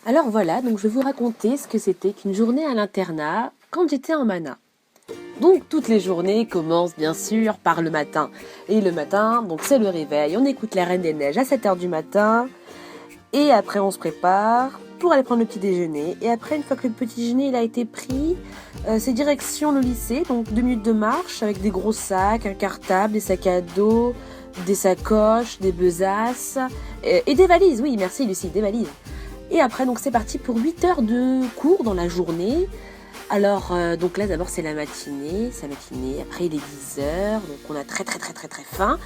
Alors voilà, donc je vais vous raconter ce que c'était qu'une journée à l'internat quand j'étais en mana. Donc toutes les journées commencent bien sûr par le matin. Et le matin, donc c'est le réveil, on écoute la Reine des Neiges à 7h du matin. Et après on se prépare pour aller prendre le petit déjeuner. Et après, une fois que le petit déjeuner il a été pris, c'est direction le lycée, donc 2 minutes de marche avec des gros sacs, un cartable, des sacs à dos, des sacoches, des besaces et des valises. Oui, merci Lucie, des valises. Et après, donc c'est parti pour 8 heures de cours dans la journée. Alors, donc là, d'abord, c'est la matinée, après il est 10 heures, donc on a très faim,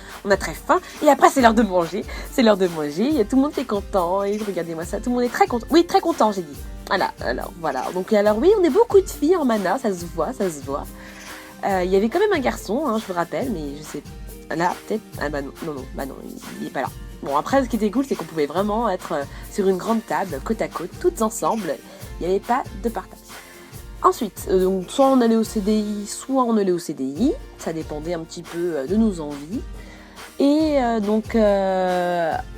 et après c'est l'heure de manger, tout le monde est content, et regardez-moi ça, tout le monde est très content, oui, très content, j'ai dit. Voilà, donc alors oui, on est beaucoup de filles en mana, ça se voit. Il y avait quand même un garçon, hein, je vous rappelle, mais je sais, là, peut-être, ah bah non, il est pas là. Bon, après, ce qui était cool, c'est qu'on pouvait vraiment être sur une grande table, côte à côte, toutes ensemble, il n'y avait pas de partage. Ensuite, donc, soit on allait au CDI, soit on allait au CDI. Ça dépendait un petit peu de nos envies. Et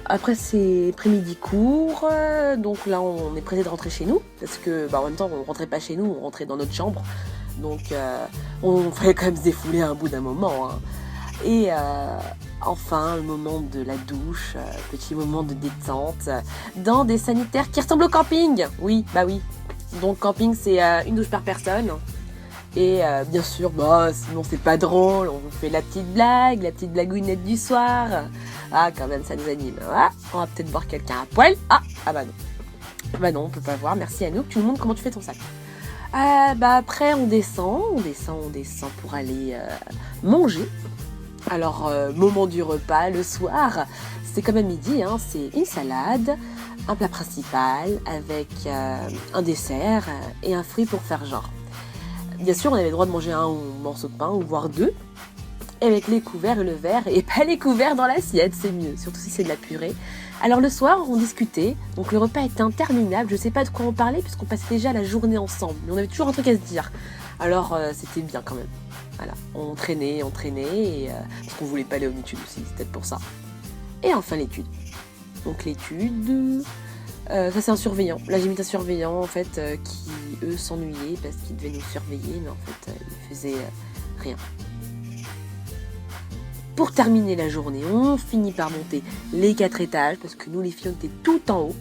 après ces après-midi cours, donc là on est pressé de rentrer chez nous. Parce que en même temps on rentrait pas chez nous, on rentrait dans notre chambre. Donc on fallait quand même se défouler à un bout d'un moment. Hein. Et enfin le moment de la douche, petit moment de détente, dans des sanitaires qui ressemblent au camping. Oui, bah oui. Donc camping c'est une douche par personne. Et bien sûr, sinon c'est pas drôle, on vous fait la petite blague, la petite blagounette du soir. Ah quand même ça nous anime. Ah, on va peut-être voir quelqu'un à poil. Ah bah non. Bah non, on peut pas voir, merci Anouk, tu nous montres comment tu fais ton sac. Après on descend pour aller manger. Alors moment du repas, le soir, c'est comme à midi, hein, c'est une salade, un plat principal avec un dessert et un fruit pour faire genre. Bien sûr, on avait le droit de manger un morceau de pain, ou voire deux, avec les couverts et le verre, et pas les couverts dans l'assiette, c'est mieux, surtout si c'est de la purée. Alors le soir, on discutait, donc le repas était interminable, je sais pas de quoi on parlait, puisqu'on passait déjà la journée ensemble, mais on avait toujours un truc à se dire. Alors c'était bien quand même. Voilà, on traînait, et, parce qu'on voulait pas aller aux études aussi, c'est peut-être pour ça. Et enfin l'étude. Donc l'étude... ça c'est un surveillant. Là j'ai mis un surveillant en fait qui eux s'ennuyaient parce qu'ils devaient nous surveiller mais en fait ils faisaient rien. Pour terminer la journée, on finit par monter les 4 étages parce que nous les filles on était tout en haut.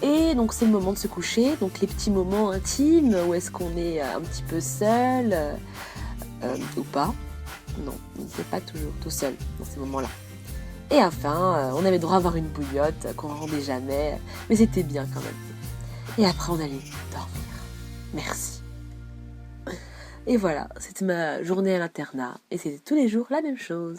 Et donc c'est le moment de se coucher, donc les petits moments intimes où est-ce qu'on est un petit peu seul ou pas. Non, on n'était pas toujours tout seul dans ces moments-là. Et enfin, on avait droit à avoir une bouillotte qu'on rendait jamais, mais c'était bien quand même. Et après, on allait dormir. Merci. Et voilà, c'était ma journée à l'internat. Et c'était tous les jours la même chose.